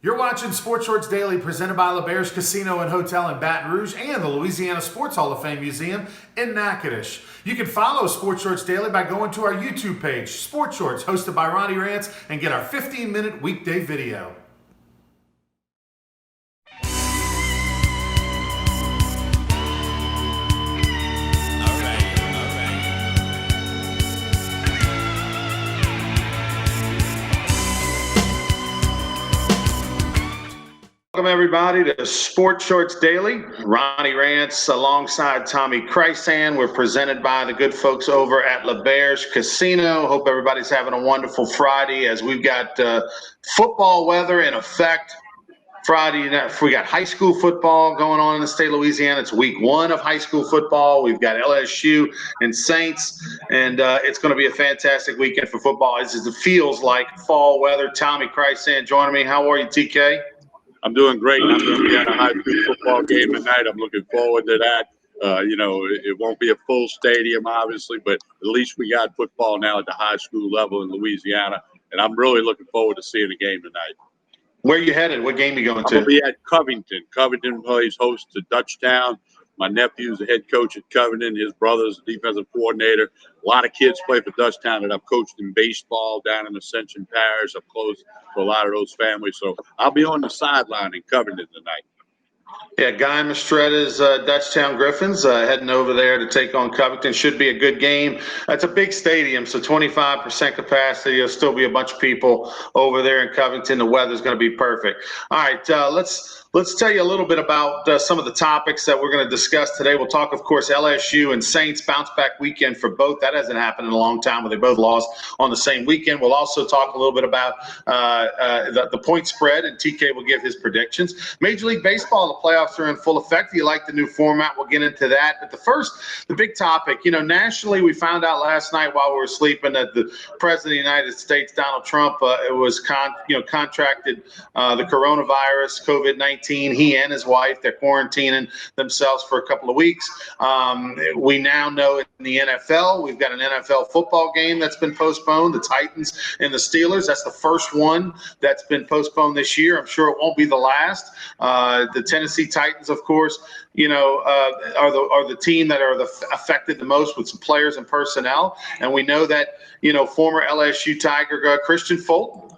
You're watching Sports Shorts Daily, presented by LeBear's Casino and Hotel in Baton Rouge and the Louisiana Sports Hall of Fame Museum in Natchitoches. You can follow Sports Shorts Daily by going to our YouTube page, Sports Shorts, hosted by Ronnie Rantz, and get our 15-minute weekday video. Welcome, everybody, to Sports Shorts Daily. Ronnie Rantz alongside Tommy Krysan. We're presented by the good folks over at LeBear's Casino. Hope everybody's having a wonderful Friday as we've got football weather in effect. Friday night, we got high school football going on in the state of Louisiana. It's week one of high school football. We've got LSU and Saints, and it's going to be a fantastic weekend for football. It feels like fall weather. Tommy Krysan joining me. How are you, TK? I'm doing great. I'm going to be at a high school football game tonight. I'm looking forward to that. It won't be a full stadium, obviously, but at least we got football now at the high school level in Louisiana, and I'm really looking forward to seeing the game tonight. Where are you headed? What game are you going to? I'm going to be at Covington. Covington plays host to Dutchtown. My nephew's the head coach at Covington. His brother's the defensive coordinator. A lot of kids play for Dutchtown that I've coached in baseball down in Ascension Parish. I'm close to a lot of those families. So I'll be on the sideline in Covington tonight. Yeah, Guy Mistretta's Dutchtown Griffins heading over there to take on Covington. Should be a good game. It's a big stadium, so 25% capacity. There'll still be a bunch of people over there in Covington. The weather's going to be perfect. All right, let's tell you a little bit about some of the topics that we're going to discuss today. We'll talk, of course, LSU and Saints bounce-back weekend for both. That hasn't happened in a long time where they both lost on the same weekend. We'll also talk a little bit about the point spread, and TK will give his predictions. Major League Baseball, the playoffs are in full effect. If you like the new format, we'll get into that. But the big topic, nationally, we found out last night while we were sleeping that the President of the United States, Donald Trump, contracted the coronavirus, COVID-19. He and his wife, they're quarantining themselves for a couple of weeks. We now know in the NFL, we've got an NFL football game that's been postponed, the Titans and the Steelers. That's the first one that's been postponed this year. I'm sure it won't be the last. The Tennessee Titans, of course, are the team that are affected the most with some players and personnel. And we know that, former LSU Tiger Kristian Fulton,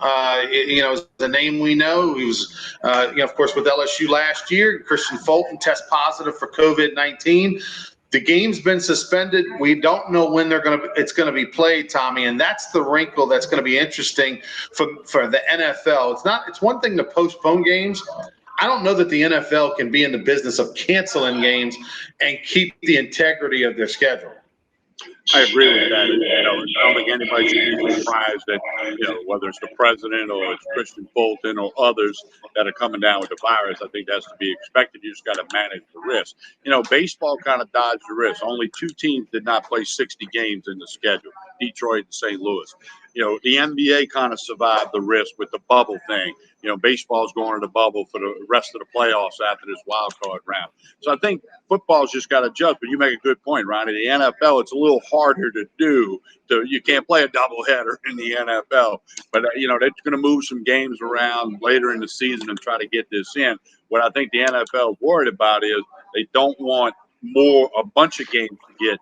is the name we know. He was, of course, with LSU last year. Kristian Fulton test positive for COVID-19. The game's been suspended. We don't know when it's going to be played, Tommy, and that's the wrinkle that's going to be interesting for the NFL. It's one thing to postpone games. I don't know that the NFL can be in the business of canceling games and keep the integrity of their schedule. I agree with that. I don't think anybody should be surprised that, whether it's the president or it's Kristian Fulton or others that are coming down with the virus. I think that's to be expected. You just got to manage the risk. Baseball kind of dodged the risk. Only two teams did not play 60 games in the schedule, Detroit and St. Louis. The NBA kind of survived the risk with the bubble thing. Baseball's going to the bubble for the rest of the playoffs after this wild card round. So I think football's just got to adjust. But you make a good point, Ronnie. The NFL, it's a little harder to do. You can't play a doubleheader in the NFL. But, they're going to move some games around later in the season and try to get this in. What I think the NFL is worried about is they don't want a bunch of games to get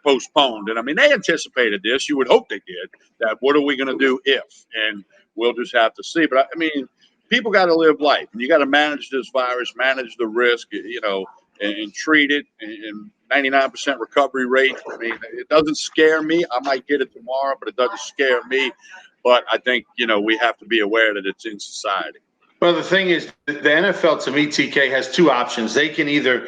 postponed. And I mean, they anticipated this. You would hope they did. That what are we going to do if? And we'll just have to see. But I mean, people got to live life, and you got to manage this virus, manage the risk, and treat it. And 99% recovery rate. I mean, it doesn't scare me. I might get it tomorrow, but it doesn't scare me. But I think we have to be aware that it's in society. Well, the thing is, the NFL to me, TK, has two options. They can either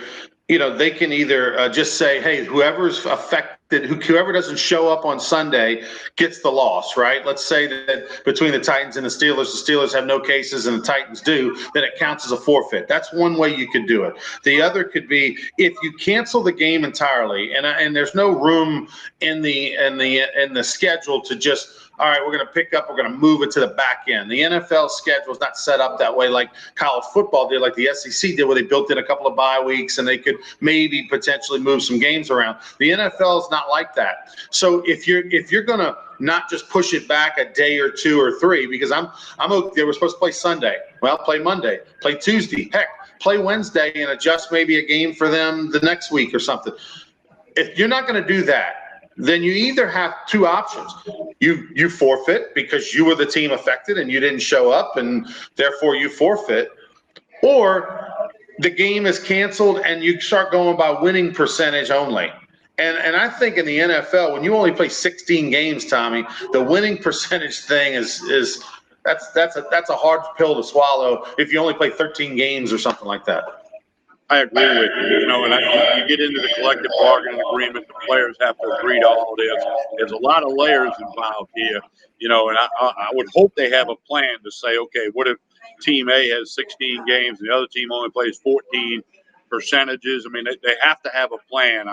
just say, hey, whoever's affected, whoever doesn't show up on Sunday gets the loss, right? Let's say that between the Titans and the Steelers have no cases and the Titans do, then it counts as a forfeit. That's one way you could do it. The other could be if you cancel the game entirely, and there's no room in the schedule to just all right, we're going to pick up, we're going to move it to the back end. The NFL schedule is not set up that way like college football did, like the SEC did, where they built in a couple of bye weeks and they could maybe potentially move some games around. The NFL is not like that. So if you're going to not just push it back a day or two or three, because they were supposed to play Sunday. Well, play Monday, play Tuesday, heck, play Wednesday and adjust maybe a game for them the next week or something. If you're not going to do that, then you either have two options. You forfeit because you were the team affected and you didn't show up and therefore you forfeit, or the game is canceled and you start going by winning percentage only. And I think in the NFL, when you only play 16 games, Tommy, the winning percentage thing is that's a hard pill to swallow if you only play 13 games or something like that. I agree with you. And you get into the collective bargaining agreement. The players have to agree to all this. There's a lot of layers involved here. And I would hope they have a plan to say, okay, what if Team A has 16 games and the other team only plays 14 percentages? I mean, they have to have a plan,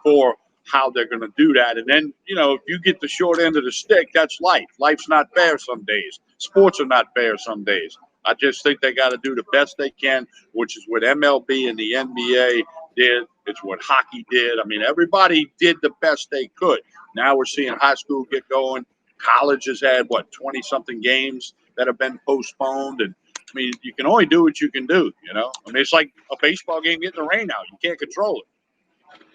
for how they're going to do that. And then, if you get the short end of the stick, that's life. Life's not fair some days. Sports are not fair some days. I just think they got to do the best they can, which is what MLB and the NBA did. It's what hockey did. I mean, everybody did the best they could. Now we're seeing high school get going. College has had, 20-something games that have been postponed. And, I mean, you can only do what you can do, I mean, it's like a baseball game getting the rain out. You can't control it.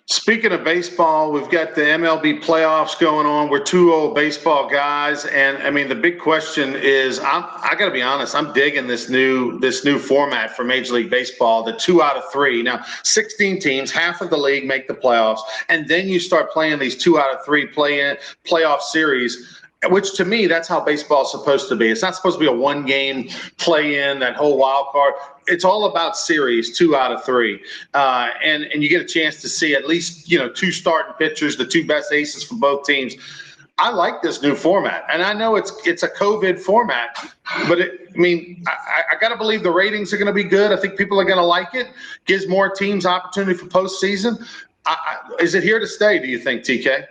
Speaking of baseball, we've got the MLB playoffs going on. We're two old baseball guys, and I mean the big question is, I got to be honest, I'm digging this new format for Major League Baseball, the 2 out of 3. Now, 16 teams, half of the league make the playoffs, and then you start playing these 2 out of 3 playoff series. Which to me, that's how baseball is supposed to be. It's not supposed to be a one-game play-in, that whole wild card. It's all about series, 2 out of 3, and you get a chance to see at least 2 starting pitchers, the 2 best aces for both teams. I like this new format, and I know it's a COVID format, but I got to believe the ratings are going to be good. I think people are going to like it. Gives more teams opportunity for postseason. Is it here to stay? Do you think, TK?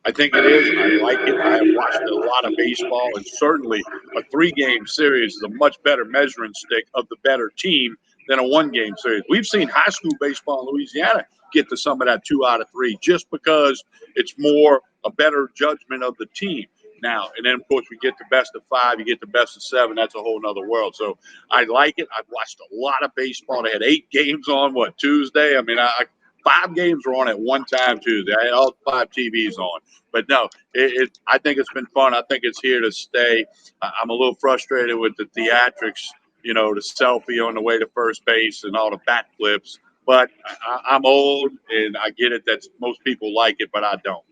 I think it is. I like it. I have watched a lot of baseball, and certainly a 3-game series is a much better measuring stick of the better team than a 1-game series. We've seen high school baseball in Louisiana get to some of that 2 out of 3 just because it's more a better judgment of the team. Now, and then, of course, we get the best of 5, you get the best of 7. That's a whole nother world. So I like it. I've watched a lot of baseball. They had 8 games on, Tuesday? I mean, 5 games were on at one time Tuesday. I had all 5 TVs on. But no, I think it's been fun. I think it's here to stay. I'm a little frustrated with the theatrics, the selfie on the way to first base and all the bat flips. But I'm old, and I get it that most people like it, but I don't.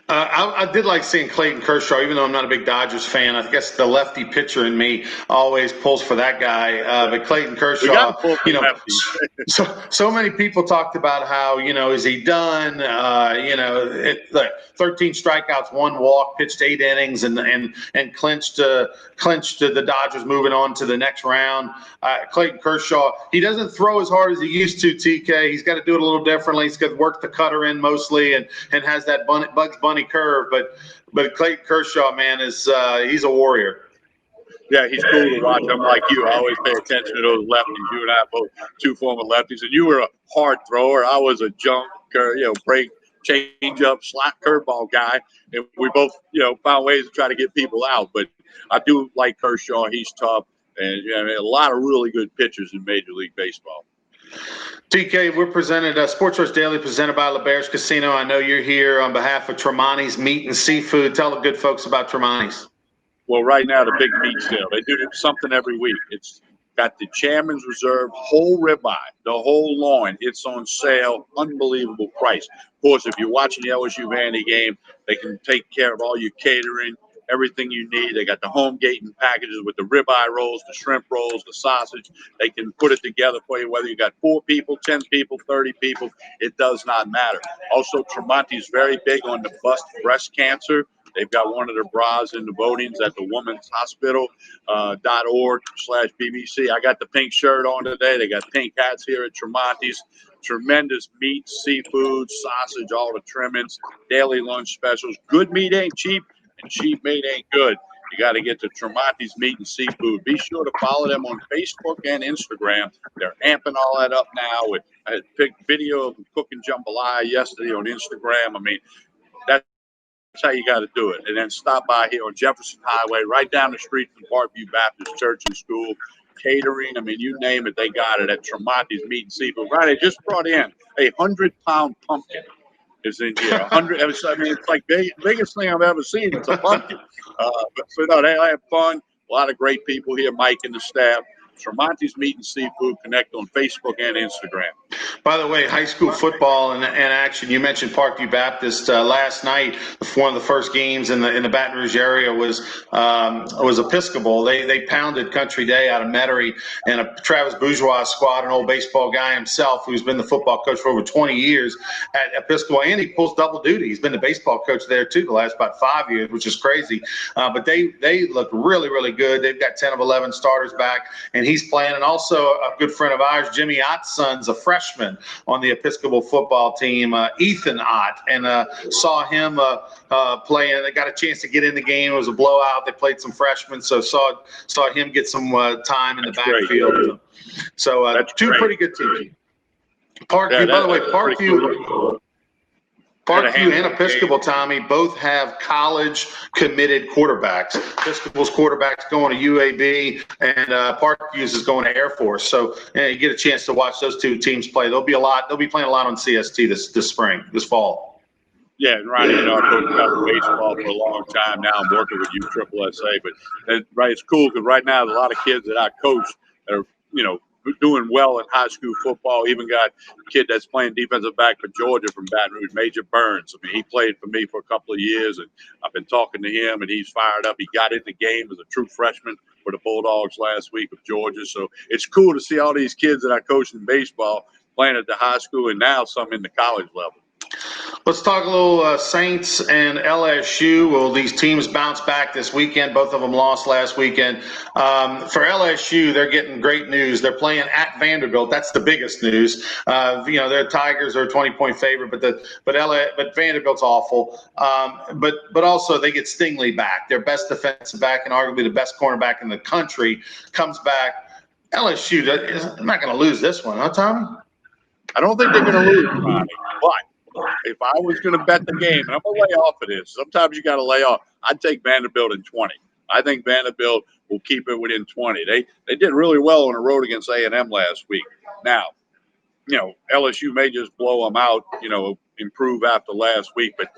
I did like seeing Clayton Kershaw, even though I'm not a big Dodgers fan. I guess the lefty pitcher in me always pulls for that guy. But Clayton Kershaw, so many people talked about how, is he done? 13 strikeouts, 1 walk, pitched 8 innings, and clinched the Dodgers moving on to the next round. Clayton Kershaw, he doesn't throw as hard as he used to, TK. He's got to do it a little differently. He's got to work the cutter in mostly and has that Bugs Bunny curve. But Clayton Kershaw, man, he's a warrior. Yeah, he's cool to watch. I'm like you. I always pay attention to those lefties. You and I both 2 former lefties, and you were a hard thrower. I was a junk, break, change up, slot curveball guy, and we both, found ways to try to get people out. But I do like Kershaw. He's tough, and a lot of really good pitchers in Major League Baseball. TK, we're presented, Sports Source Daily, presented by LeBare's Casino. I know you're here on behalf of Tremonti's Meat and Seafood. Tell the good folks about Tremonti's. Well, right now, the big meat sale, they do something every week. It's got the Chairman's Reserve whole ribeye, the whole loin. It's on sale, unbelievable price. Of course, if you're watching the LSU Vandy game, they can take care of all your catering, everything you need. They got the home gating packages with the ribeye rolls, the shrimp rolls, the sausage. They can put it together for you, whether you got 4 people, 10 people, 30 people. It does not matter. Also, Tremonti's very big on the bust breast cancer. They've got one of their bras in the votings at the Women's Hospital.org/BBC. I got the pink shirt on today. They got pink hats here at Tremonti's. Tremendous meat, seafood, sausage, all the trimmings, daily lunch specials. Good meat ain't cheap. and cheap meat ain't good. You got to get to Tremonti's Meat and Seafood. Be sure to follow them on Facebook and Instagram. They're amping all that up now. I had picked video of them cooking jambalaya yesterday on Instagram. I mean, that's how you got to do it. And then stop by here on Jefferson Highway, right down the street from Parkview Baptist Church and School. Catering, I mean, you name it, they got it at Tremonti's Meat and Seafood. Right, they just brought in a 100-pound pumpkin. Is in here. 100. I mean, it's like the biggest thing I've ever seen. It's a pumpkin. But so no, they have fun. A lot of great people here, Mike and the staff. Tremonti's Meat and Seafood. Connect on Facebook and Instagram. By the way, high school football and action. You mentioned Parkview Baptist last night. One of the first games in the Baton Rouge area was Episcopal. They pounded Country Day out of Metairie, and a Travis Bourgeois squad, an old baseball guy himself, who's been the football coach for over 20 years at Episcopal, and he pulls double duty. He's been the baseball coach there too the last about 5 years, which is crazy. But they look really, really good. They've got 10 of 11 starters back, and he's playing. And also a good friend of ours, Jimmy Ott's son's a freshman on the Episcopal football team, Ethan Ott, and saw him playing. They got a chance to get in the game. It was a blowout. They played some freshmen, so saw him get some time in the backfield. So two great. Pretty good teams. Parkview, by the way, Parkview and Episcopal, Tommy, both have college committed quarterbacks. Episcopal's quarterback's going to UAB, and Parkview's is going to Air Force. So you get a chance to watch those two teams play. They'll be playing a lot on CST this fall. Yeah, and Ronnie, I've coached about baseball for a long time now. I'm working with USSSA, but right, it's cool because right now there's a lot of kids that I coach that are, doing well in high school football. Even got a kid that's playing defensive back for Georgia from Baton Rouge, Major Burns. I mean, he played for me for a couple of years, and I've been talking to him, and he's fired up. He got in the game as a true freshman for the Bulldogs last week of Georgia. So it's cool to see all these kids that I coached in baseball playing at the high school and now some in the college level. Let's talk a little Saints and LSU. Will these teams bounce back this weekend? Both of them lost last weekend. For LSU, they're getting great news. They're playing at Vanderbilt. That's the biggest news. Their Tigers are a 20-point favorite, but Vanderbilt's awful. But also they get Stingley back. Their best defensive back and arguably the best cornerback in the country comes back. LSU is not going to lose this one, huh, Tommy? I don't think they're going to lose, Ronnie, but if I was going to bet the game, and I'm going to lay off of this, sometimes you got to lay off. I'd take Vanderbilt in 20. I think Vanderbilt will keep it within 20. They did really well on the road against A&M last week. Now, LSU may just blow them out, improve after last week. But,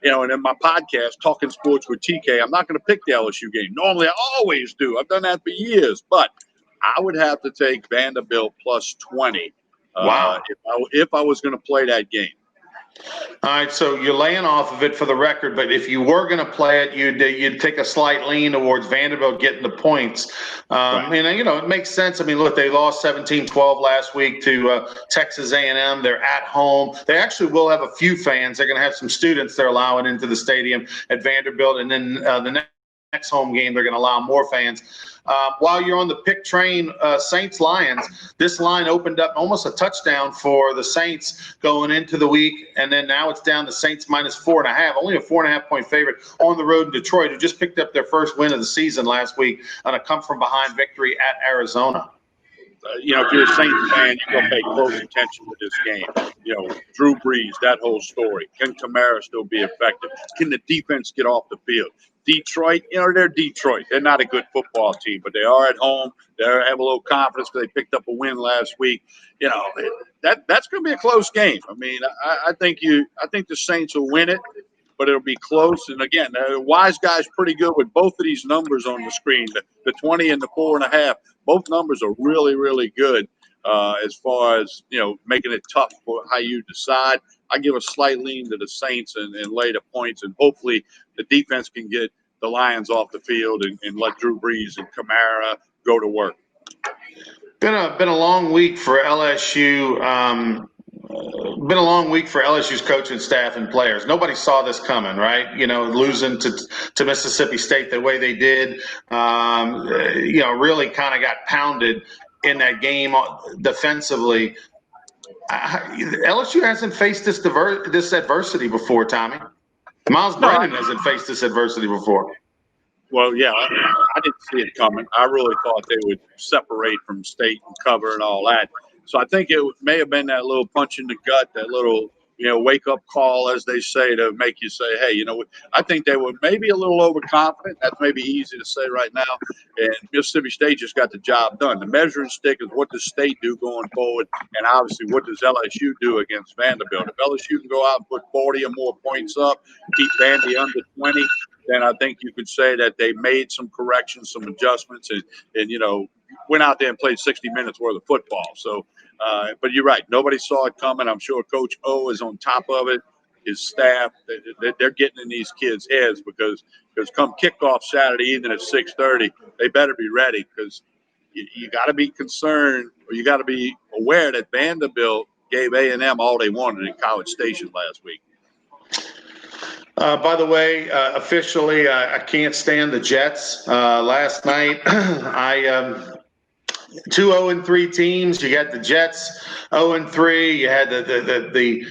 and in my podcast, Talking Sports with TK, I'm not going to pick the LSU game. Normally, I always do. I've done that for years. But I would have to take Vanderbilt plus 20 if I was going to play that game. All right, so you're laying off of it for the record, but if you were going to play it, you'd take a slight lean towards Vanderbilt getting the points. Right. And, it makes sense. I mean, look, they lost 17-12 last week to Texas A&M. They're at home. They actually will have a few fans. They're going to have some students they're allowing into the stadium at Vanderbilt, and then the next home game, they're going to allow more fans. While you're on the pick train, Saints-Lions, this line opened up almost a touchdown for the Saints going into the week, and then now it's down to Saints -4.5, only a 4.5-point favorite on the road in Detroit, who just picked up their first win of the season last week on a come-from-behind victory at Arizona. If you're a Saints fan, you're going to pay close attention to this game. Drew Brees, that whole story. Can Kamara still be effective? Can the defense get off the field? Detroit, they're Detroit. They're not a good football team, but they are at home. They have a little confidence because they picked up a win last week. That's going to be a close game. I mean, I think the Saints will win it, but it'll be close. And again, the Wise Guy's pretty good with both of these numbers on the screen, the 20 and the 4.5. Both numbers are really, really good as far as, making it tough for how you decide. I give a slight lean to the Saints and lay the points, and hopefully the defense can get the Lions off the field and let Drew Brees and Kamara go to work. Been a long week for LSU. Been a long week for LSU's coaching staff and players. Nobody saw this coming, right? Losing to Mississippi State the way they did, really kind of got pounded in that game defensively. LSU hasn't faced this adversity before, Tommy. Miles Brennan hasn't faced this adversity before. Well, yeah, I didn't see it coming. I really thought they would separate from state and cover and all that. So I think it may have been that little punch in the gut, that little, wake up call, as they say, to make you say, hey, I think they were maybe a little overconfident. That's maybe easy to say right now. And Mississippi State just got the job done. The measuring stick is what does State do going forward, and obviously what does LSU do against Vanderbilt. If LSU can go out and put 40 or more points up, keep Vandy under 20, then I think you could say that they made some corrections, some adjustments, and went out there and played 60 minutes worth of football. So, but you're right. Nobody saw it coming. I'm sure Coach O is on top of it. His staff, they're getting in these kids' heads because come kickoff Saturday evening at 6:30, they better be ready because you got to be concerned, or you got to be aware that Vanderbilt gave A&M all they wanted in College Station last week. By the way, officially, I can't stand the Jets. Last night, two 0-3 teams. You got the Jets 0-3. You had the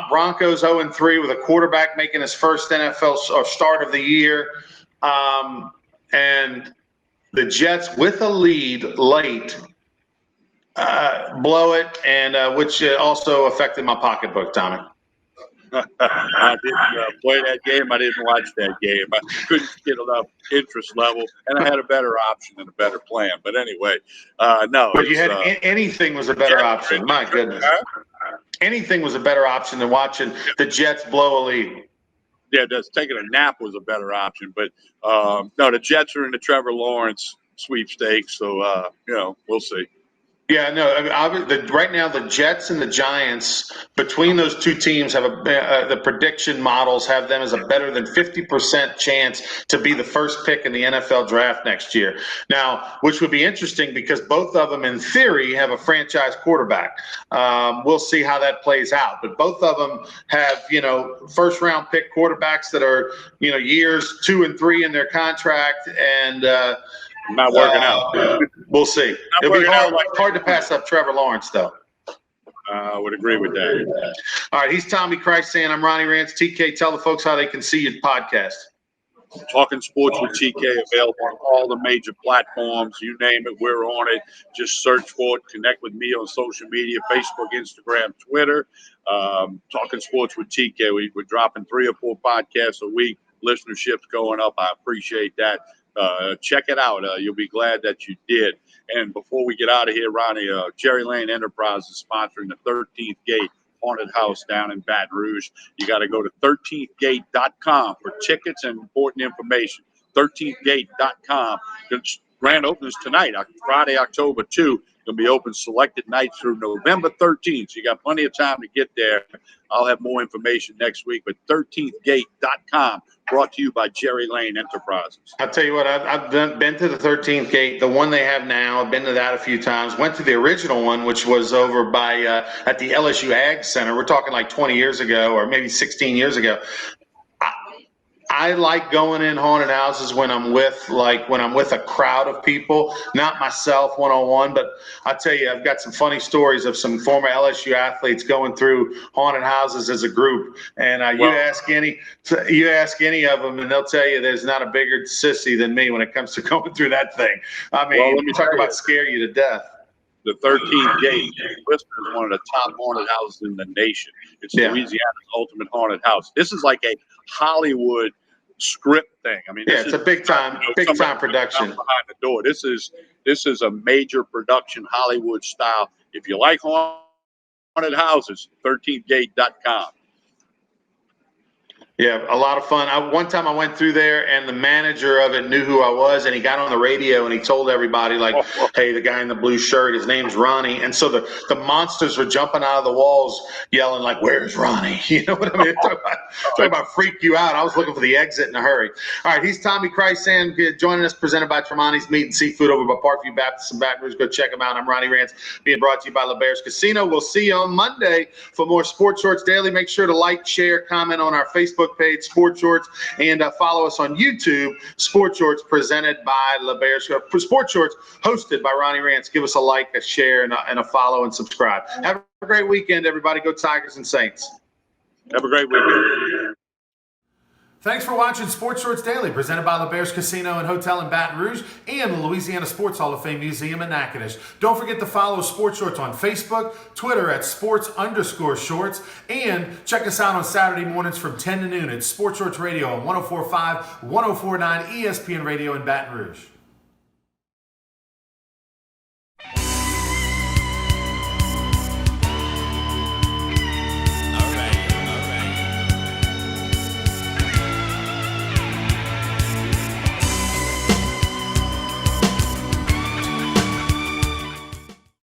Broncos 0-3 with a quarterback making his first NFL start of the year, and the Jets with a lead late blow it, and which also affected my pocketbook, Tommy. I didn't play that game. I didn't watch that game. I couldn't get enough interest level, and I had a better option and a better plan. But anyway, no. But you had anything was a better option. My goodness. Anything was a better option than watching the Jets blow a lead. Yeah, just taking a nap was a better option. But, no, the Jets are in the Trevor Lawrence sweepstakes, so, we'll see. Yeah, no. Right now, the Jets and the Giants, between those two teams, have the prediction models have them as a better than 50% chance to be the first pick in the NFL draft next year. Now, which would be interesting because both of them, in theory, have a franchise quarterback. We'll see how that plays out. But both of them have, first-round pick quarterbacks that are, years 2 and 3 in their contract, and not working out. We'll see. It'll be hard to pass up Trevor Lawrence, though. I would agree with that. All right, he's Tommy Krysan. I'm Ronnie Rantz. TK, tell the folks how they can see your podcast. Talking Sports with TK, available on all the major platforms. You name it, we're on it. Just search for it. Connect with me on social media, Facebook, Instagram, Twitter. Talking Sports with TK. We're dropping 3 or 4 podcasts a week. Listenership's going up. I appreciate that. Check it out. You'll be glad that you did. And before we get out of here, Ronnie, Jerry Lane Enterprises is sponsoring the 13th Gate Haunted House down in Baton Rouge. You got to go to 13thgate.com for tickets and important information. 13thgate.com. Grand opens tonight, Friday, October 2. Going to be open selected nights through November 13th. So you got plenty of time to get there. I'll have more information next week. But 13thgate.com, brought to you by Jerry Lane Enterprises. I'll tell you what, I've been to the 13th Gate, the one they have now. I've been to that a few times. Went to the original one, which was over by at the LSU Ag Center. We're talking like 20 years ago or maybe 16 years ago. I like going in haunted houses when I'm with a crowd of people, not myself one-on-one, but I'll tell you, I've got some funny stories of some former LSU athletes going through haunted houses as a group. And you ask any of them and they'll tell you there's not a bigger sissy than me when it comes to going through that thing. I mean, let me talk about scare you to death. The 13th Gate is one of the top haunted houses in the nation. It's Louisiana's ultimate haunted house. This is like a Hollywood script thing. I mean, it's a big time production behind the door. This is a major production, Hollywood style. If you like haunted houses, 13thgate.com. Yeah, a lot of fun. One time I went through there and the manager of it knew who I was, and he got on the radio and he told everybody, like, hey, the guy in the blue shirt, his name's Ronnie. And so the monsters were jumping out of the walls yelling, like, where's Ronnie? You know what I mean? Talk about freak you out. I was looking for the exit in a hurry. All right, he's Tommy Krysan joining us, presented by Tremonti's Meat and Seafood over by Parkview Baptist in Baton Rouge. Go check him out. I'm Ronnie Rantz, being brought to you by LaBear's Casino. We'll see you on Monday for more Sports Shorts Daily. Make sure to like, share, comment on our Facebook page, Sports Shorts, and follow us on YouTube, Sports Shorts, presented by LaBear's. Sports Shorts, hosted by Ronnie Rantz. Give us a like, a share, and a follow, and subscribe. Have a great weekend, everybody. Go Tigers and Saints. Have a great weekend. Thanks for watching Sports Shorts Daily, presented by LeBear's Casino and Hotel in Baton Rouge and the Louisiana Sports Hall of Fame Museum in Natchitoches. Don't forget to follow Sports Shorts on Facebook, Twitter at sports_shorts, and check us out on Saturday mornings from 10 to noon at Sports Shorts Radio on 104.5, 104.9 ESPN Radio in Baton Rouge.